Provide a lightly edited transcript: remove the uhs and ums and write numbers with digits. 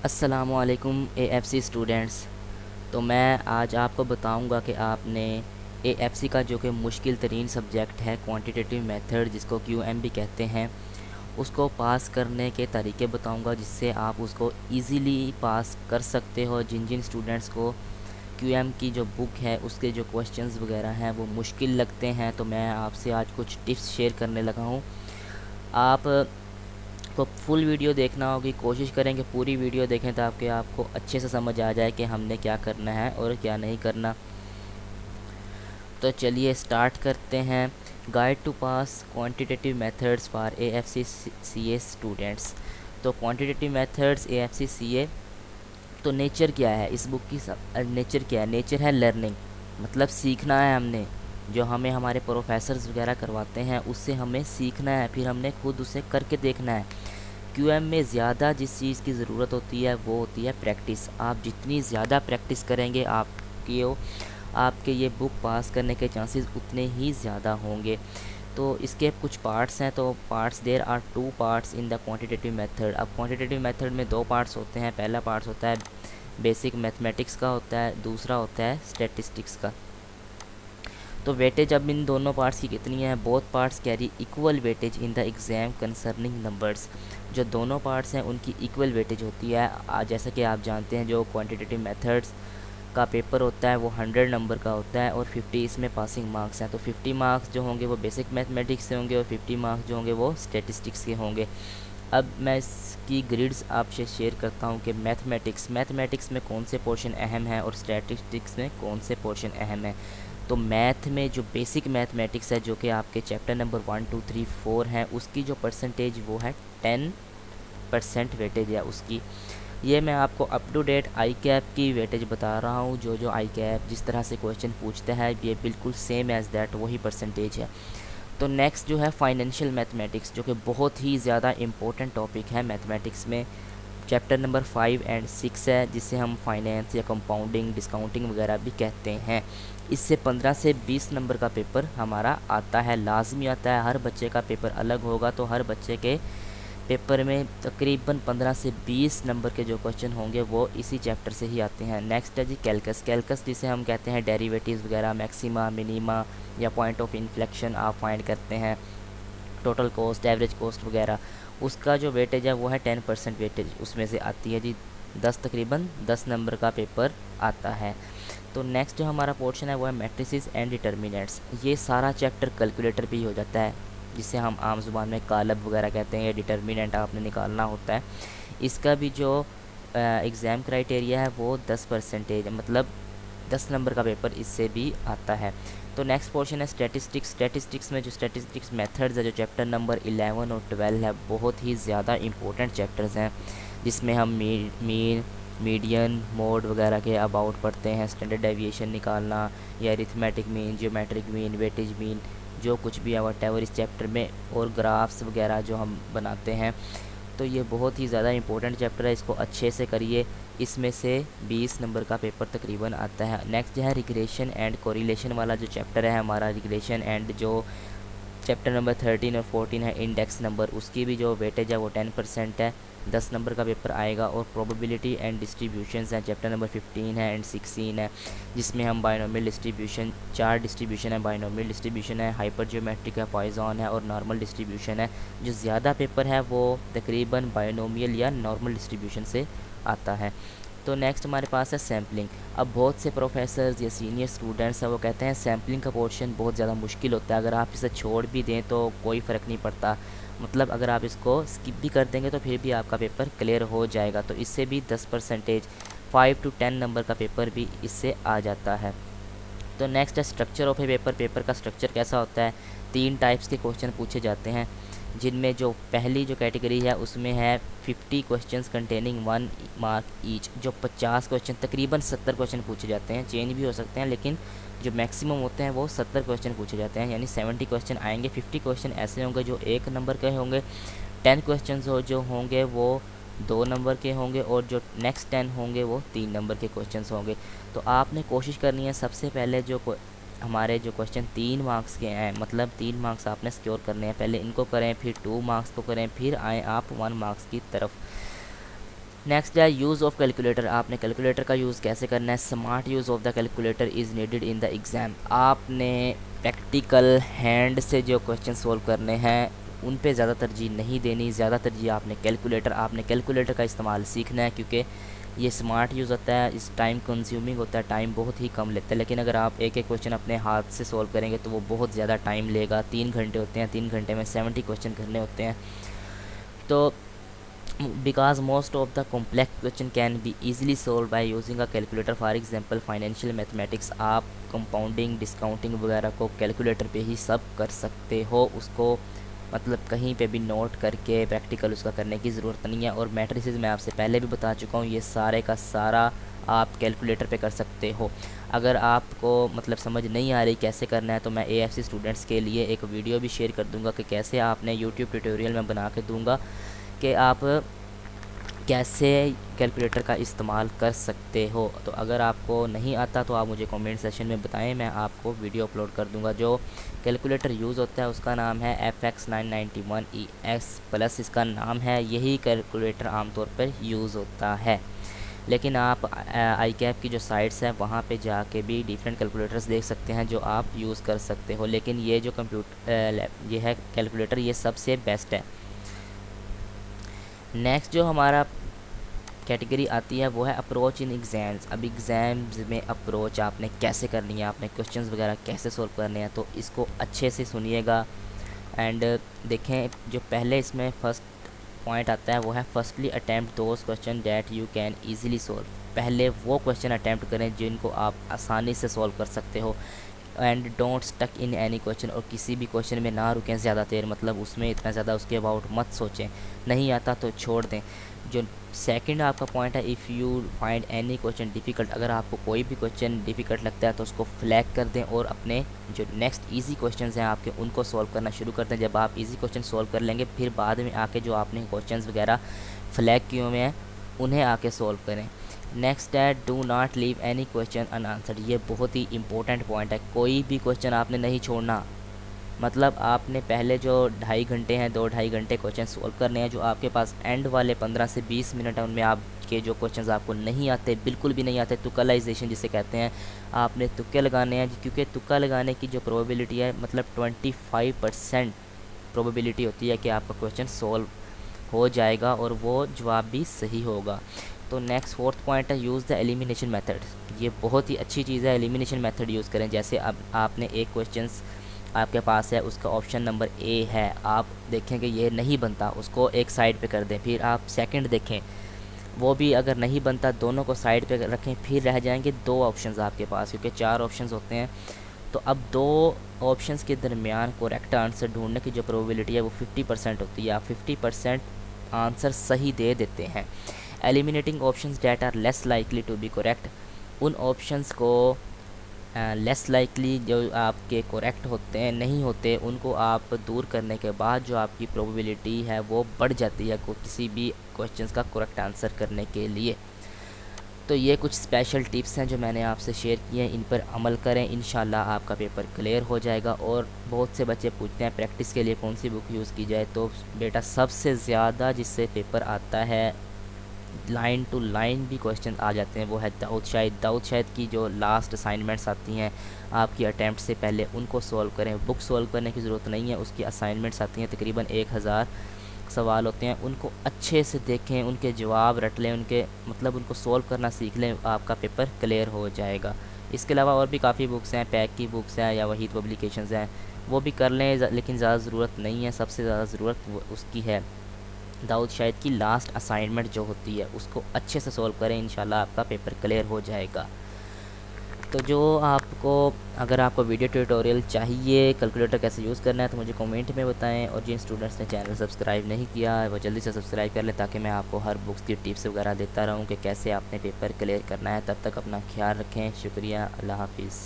अस्सलामुअलैकुम AFC students. तो मैं आज आपको बताऊंगा कि आपने एएफसी का जो कि मुश्किल तरीन सब्जेक्ट है क्वांटिटेटिव मेथड, जिसको क्यूएम भी कहते हैं, उसको पास करने के तरीके बताऊंगा जिससे आप उसको इजीली पास कर सकते हो। जिन जिन स्टूडेंट्स को क्यूएम की जो बुक है उसके जो क्वेश्चंस वगैरह हैं वो मुश्किल लगते हैं, तो मैं आपसे आज कुछ टिप्स शेयर करने लगा हूँ। आप को फुल वीडियो देखना होगी, कोशिश करें कि पूरी वीडियो देखें ताकि आपको अच्छे से समझ आ जाए कि हमने क्या करना है और क्या नहीं करना। तो चलिए स्टार्ट करते हैं। Guide to pass quantitative methods for AFC CA students. तो क्वांटिटेटिव मेथड्स एएफसी सीए, तो नेचर क्या है इस बुक की? नेचर क्या है? नेचर है लर्निंग, मतलब सीखना है हमने। जो हमें हमारे प्रोफेसर्स वगैरह करवाते हैं उससे हमें सीखना है, फिर हमने खुद उसे करके देखना है। क्यूएम में ज़्यादा जिस चीज़ की ज़रूरत होती है वो होती है प्रैक्टिस। आप जितनी ज़्यादा प्रैक्टिस करेंगे आपके ये बुक पास करने के चांसेस उतने ही ज़्यादा होंगे। तो इसके कुछ पार्ट्स हैं। तो parts, there are two parts in the quantitative method. अब क्वांटिटेटिव मेथड में दो पार्ट्स होते हैं। पहला पार्ट्स होता है बेसिक मैथमेटिक्स का होता है, दूसरा होता है स्टैटिस्टिक्स का। तो वेटेज अब इन दोनों पार्ट्स की कितनी है? Both parts carry equal weightage in the exam concerning numbers. जो दोनों पार्ट्स हैं उनकी इक्वल वेटेज होती है। जैसा कि आप जानते हैं जो क्वांटिटेटिव मेथड्स का पेपर होता है वो 100 नंबर का होता है और 50 इसमें पासिंग मार्क्स हैं। तो 50 मार्क्स जो होंगे वो बेसिक मैथमेटिक्स से होंगे और 50 मार्क्स जो होंगे वो स्टैटिस्टिक्स के होंगे। अब मैं इसकी ग्रिड्स आपसे शेयर करता हूँ कि मैथमेटिक्स में कौन से पोर्शन अहम है और स्टैटिस्टिक्स में कौन से पोर्शन अहम है। तो मैथ में जो बेसिक मैथमेटिक्स है जो कि आपके चैप्टर नंबर 1 2 3 4 हैं, उसकी जो परसेंटेज वो है 10% वेटेज है उसकी। ये मैं आपको up to date ICAP की वेटेज बता रहा हूँ। जो आई कैप जिस तरह से क्वेश्चन पूछता है ये बिल्कुल सेम एज़ दैट वही परसेंटेज है। तो नेक्स्ट जो है फाइनेंशियल मैथमेटिक्स, जो कि बहुत ही ज़्यादा इम्पोर्टेंट टॉपिक है मैथमेटिक्स में। चैप्टर नंबर 5 एंड 6 है, जिसे हम फाइनेंस या कंपाउंडिंग, डिस्काउंटिंग वगैरह भी कहते हैं। इससे 15 से 20 नंबर का पेपर हमारा आता है, लाजमी आता है। हर बच्चे का पेपर अलग होगा, तो हर बच्चे के पेपर में तकरीबन 15 से 20 नंबर के जो क्वेश्चन होंगे वो इसी चैप्टर से ही आते हैं। नेक्स्ट है जी कैलकस, जिसे हम कहते हैं डेरिवेटिव्स वगैरह, मैक्सिमा, मिनिमा या पॉइंट ऑफ इन्फ्लेक्शन आप फाइंड करते हैं, टोटल कॉस्ट, एवरेज कॉस्ट वगैरह। उसका जो वेटेज है वो है 10% वेटेज उसमें से आती है जी। तकरीबन 10 नंबर का पेपर आता है। तो नेक्स्ट जो हमारा पोर्शन है वो है मैट्रिसेस एंड डिटर्मिनेंट्स। ये सारा चैप्टर कैलकुलेटर पे ही हो जाता है, जिसे हम आम ज़ुबान में कालब वगैरह कहते हैं। ये डिटर्मिनेंट आपने निकालना होता है। इसका भी जो एग्ज़ाम क्राइटेरिया है वो 10%, मतलब 10 नंबर का पेपर इससे भी आता है। तो नेक्स्ट पोर्शन है स्टैटिस्टिक्स में जो स्टैटिस्टिक्स मेथड्स है, जो चैप्टर नंबर 11 और 12 है, बहुत ही ज़्यादा इंपॉर्टेंट चैप्टर्स हैं, जिसमें हम मीन, मीडियन, मोड वगैरह के अबाउट पढ़ते हैं। स्टैंडर्ड डेविएशन निकालना या arithmetic mean, geometric mean, weightage mean, जो कुछ भी है वटेवर इस चैप्टर में, और ग्राफ्स वगैरह जो हम बनाते हैं। तो ये बहुत ही ज़्यादा इंपॉर्टेंट चैप्टर है, इसको अच्छे से करिए। इसमें से 20 नंबर का पेपर तकरीबन आता है। नेक्स्ट जो है रिग्रेशन एंड कोरिलेशन वाला जो चैप्टर है हमारा, रिग्रेशन एंड जो चैप्टर नंबर 13 और 14 है इंडेक्स नंबर, उसकी भी जो वेटेज है वो 10% है, 10 नंबर का पेपर आएगा। और प्रोबेबिलिटी एंड डिस्ट्रीब्यूशंस हैं, चैप्टर नंबर 15 है एंड 16 है, जिसमें हम बाइनोमियल डिस्ट्रीब्यूशन, 4 डिस्ट्रीब्यूशन है, बाइनोमियल डिस्ट्रीब्यूशन है, हाइपर ज्योमेट्रिक है, पॉइजन है और नॉर्मल डिस्ट्रीब्यूशन है। जो ज़्यादा पेपर है वो तकरीबन बाइनोमियल या नॉर्मल डिस्ट्रीब्यूशन से आता है। तो नेक्स्ट हमारे पास है सैम्पलिंग। अब बहुत से प्रोफेसर्स या सीनियर स्टूडेंट्स हैं वो कहते हैं सैम्पलिंग का पोर्शन बहुत ज़्यादा मुश्किल होता है, अगर आप इसे छोड़ भी दें तो कोई फ़र्क नहीं पड़ता, मतलब अगर आप इसको स्किप भी कर देंगे तो फिर भी आपका पेपर क्लियर हो जाएगा। तो इससे भी 10%, 5 to 10 नंबर का पेपर भी इससे आ जाता है। तो नेक्स्ट है structure of A paper. Paper का स्ट्रक्चर कैसा होता है? 3 टाइप्स के क्वेश्चन पूछे जाते हैं, जिनमें जो पहली जो कैटेगरी है उसमें है 50 क्वेश्चंस कंटेनिंग 1 मार्क ईच। जो 50 क्वेश्चन, तकरीबन 70 क्वेश्चन पूछे जाते हैं, चेंज भी हो सकते हैं, लेकिन जो मैक्सिमम होते हैं वो 70 क्वेश्चन पूछे जाते हैं, यानी 70 क्वेश्चन आएंगे। 50 क्वेश्चन ऐसे होंगे जो 1 नंबर के होंगे, 10 क्वेश्चन जो होंगे वो 2 नंबर के होंगे, और जो नेक्स्ट 10 होंगे वो 3 नंबर के क्वेश्चन होंगे। तो आपने कोशिश करनी है सबसे पहले जो हमारे जो क्वेश्चन 3 मार्क्स के हैं, मतलब 3 मार्क्स आपने सिक्योर करने हैं, पहले इनको करें, फिर 2 मार्क्स को करें, फिर आएँ आप 1 मार्क्स की तरफ। नेक्स्ट है यूज़ ऑफ कैलकुलेटर। आपने कैलकुलेटर का यूज़ कैसे करना है। Smart use of the calculator is needed in the exam. आपने प्रैक्टिकल हैंड से जो क्वेश्चन सॉल्व करने हैं उन पे ज़्यादा तरजीह नहीं देनी, ज़्यादा तरजीह आपने कैलकुलेटर का इस्तेमाल सीखना है, क्योंकि ये स्मार्ट यूज़ होता है, इस टाइम कंज्यूमिंग होता है, टाइम बहुत ही कम लेता है। लेकिन अगर आप एक एक क्वेश्चन अपने हाथ से सॉल्व करेंगे तो वो बहुत ज़्यादा टाइम लेगा। 3 घंटे होते हैं, 3 घंटे में 70 क्वेश्चन करने होते हैं। तो because most of the complex question can be easily solved by using a calculator, for example financial mathematics, आप कंपाउंडिंग डिस्काउंटिंग वगैरह को कैलकुलेटर पे ही सब कर सकते हो। उसको मतलब कहीं पे भी नोट करके प्रैक्टिकल उसका करने की ज़रूरत नहीं है। और मैट्रिसेस मैं आपसे पहले भी बता चुका हूँ, ये सारे का सारा आप कैलकुलेटर पे कर सकते हो। अगर आपको मतलब समझ नहीं आ रही कैसे करना है तो मैं AFC स्टूडेंट्स के लिए एक वीडियो भी शेयर कर दूंगा कि कैसे आपने यूट्यूब ट्यूटोरियल में बना के दूंगा कि आप कैसे कैलकुलेटर का इस्तेमाल कर सकते हो। तो अगर आपको नहीं आता तो आप मुझे कमेंट सेशन में बताएं, मैं आपको वीडियो अपलोड कर दूंगा। जो कैलकुलेटर यूज़ होता है उसका नाम है FX991EX प्लस, इसका नाम है। यही कैलकुलेटर आमतौर पर यूज़ होता है। लेकिन आप ICAP की जो साइट्स हैं वहाँ पे जाके भी डिफरेंट कैलकुलेटर्स देख सकते हैं जो आप यूज़ कर सकते हो। लेकिन ये जो ये है कैलकुलेटर, ये सबसे बेस्ट है। नेक्स्ट जो हमारा कैटेगरी आती है वो है अप्रोच इन एग्ज़ाम्स। अब एग्ज़ाम्स में अप्रोच आपने कैसे करनी है, आपने क्वेश्चंस वगैरह कैसे सॉल्व करने हैं, तो इसको अच्छे से सुनिएगा एंड देखें। जो पहले इसमें फर्स्ट पॉइंट आता है वो है firstly attempt those question that you can easily solve. पहले वो क्वेश्चन अटैम्प्ट करें जिनको आप आसानी से सॉल्व कर सकते हो। And don't stuck in any question, और किसी भी क्वेश्चन में ना रुकें ज़्यादा देर, मतलब उसमें इतना ज़्यादा उसके अबाउट मत सोचें। नहीं आता तो छोड़ दें। जो सेकंड आपका पॉइंट है, if you find any question difficult, अगर आपको कोई भी क्वेश्चन डिफ़िकल्ट लगता है तो उसको फ्लैग कर दें और अपने जो नेक्स्ट इजी क्वेश्चंस हैं आपके उनको सॉल्व करना शुरू कर दें। जब आप इजी क्वेश्चन सॉल्व कर लेंगे फिर बाद में आके जो आपने क्वेश्चंस वगैरह फ्लैग किए हुए हैं उन्हें आके सॉल्व करें। नेक्स्ट है do not leave any question unanswered. ये बहुत ही इंपॉर्टेंट पॉइंट है। कोई भी क्वेश्चन आपने नहीं छोड़ना। मतलब आपने पहले जो 2.5 घंटे हैं, 2-2.5 घंटे क्वेश्चन सॉल्व करने हैं। जो आपके पास एंड वाले 15 से 20 मिनट हैं उनमें आपके जो क्वेश्चंस आपको नहीं आते, बिल्कुल भी नहीं आते, तुक्कलाइजेशन जिसे कहते हैं, आपने तुक्के लगाने हैं। क्योंकि तुक्का लगाने की जो प्रोबेबिलिटी है मतलब 25% प्रोबेबिलिटी होती है कि आपका क्वेश्चन सॉल्व हो जाएगा और वो जवाब भी सही होगा। तो नेक्स्ट फोर्थ पॉइंट है यूज़ द एलिमिनेशन मेथड। ये बहुत ही अच्छी चीज़ है, एलिमिनेशन मेथड यूज़ करें। जैसे अब आपने एक क्वेश्चंस आपके पास है, उसका ऑप्शन नंबर ए है, आप देखें कि ये नहीं बनता, उसको एक साइड पे कर दें। फिर आप सेकंड देखें, वो भी अगर नहीं बनता, दोनों को साइड पे रखें। फिर रह जाएंगे 2 ऑप्शंस आपके पास, क्योंकि 4 ऑप्शंस होते हैं। तो अब 2 ऑप्शंस के दरमियान करेक्ट आंसर ढूंढने की जो प्रोबेबिलिटी है वो 50% होती है। आप 50% आंसर सही दे देते हैं। Eliminating options that are less likely to be correct, उन ऑप्शंस को लेस लाइकली जो आपके करेक्ट होते हैं नहीं होते, उनको आप दूर करने के बाद जो आपकी प्रोबेबिलिटी है वो बढ़ जाती है किसी भी क्वेश्चंस का करेक्ट आंसर करने के लिए। तो ये कुछ स्पेशल टिप्स हैं जो मैंने आपसे शेयर किए हैं, इन पर अमल करें, इंशाल्लाह आपका पेपर क्लियर हो जाएगा। और बहुत से बच्चे पूछते हैं प्रैक्टिस के लिए कौन सी बुक यूज़ की जाए, तो बेटा सबसे ज़्यादा जिससे पेपर आता है, लाइन टू लाइन भी क्वेश्चन आ जाते हैं, वो है दाऊद शाहिद की जो लास्ट असाइनमेंट्स आती हैं आपकी अटैम्प्ट से पहले, उनको सॉल्व करें। बुक सॉल्व करने की ज़रूरत नहीं है, उसकी असाइनमेंट्स आती हैं, तकरीबन 1000 सवाल होते हैं, उनको अच्छे से देखें, उनके जवाब रट लें, उनके मतलब उनको सॉल्व करना सीख लें, आपका पेपर क्लियर हो जाएगा। इसके अलावा और भी काफ़ी बुक्स हैं, पैक की बुक्स हैं या वहीद पब्लिकेशंस हैं, वो भी कर लें, लेकिन ज़्यादा ज़रूरत नहीं है। सबसे ज़्यादा ज़रूरत उसकी है दाऊद शाहिद की लास्ट असाइनमेंट जो होती है, उसको अच्छे से सॉल्व करें, इंशाल्लाह आपका पेपर क्लियर हो जाएगा। तो जो आपको अगर आपको वीडियो ट्यूटोरियल चाहिए कैलकुलेटर कैसे यूज़ करना है तो मुझे कमेंट में बताएं। और जिन स्टूडेंट्स ने चैनल सब्सक्राइब नहीं किया है वो जल्दी से सब्सक्राइब कर लें, ताकि मैं आपको हर बुक्स की टिप्स वगैरह देता रहूं कि कैसे आपने पेपर क्लियर करना है। तब तक अपना ख्याल रखें। शुक्रिया, अल्लाह हाफिज़।